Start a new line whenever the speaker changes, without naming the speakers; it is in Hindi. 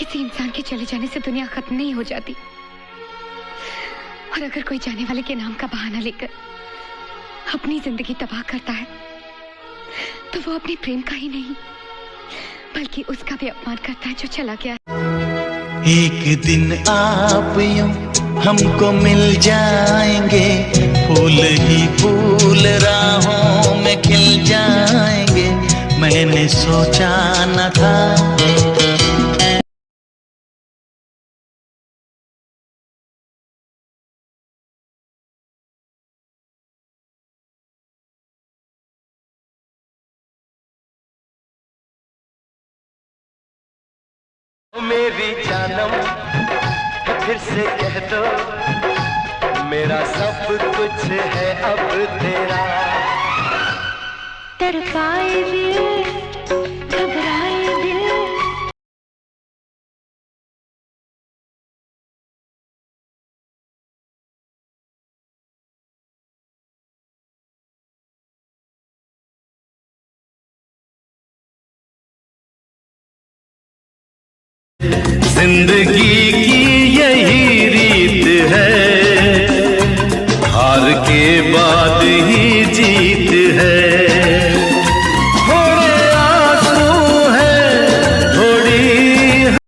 किसी इंसान के चले जाने से दुनिया खत्म नहीं हो जाती, और अगर कोई जाने वाले के नाम का बहाना लेकर अपनी जिंदगी तबाह करता है तो वो अपने प्रेम का ही नहीं बल्कि उसका भी अपमान करता है जो चला गया।
एक दिन आप यूं हमको मिल जाएंगे, फूल ही फूल राहों में खिल जाएंगे। मैंने सोचा न था
मेरी जानम फिर से कह दो, मेरा सब कुछ है अब तेरा।
तड़पाए दिल, घबराए दिल,
जिंदगी की यही रीत है, हार के बाद ही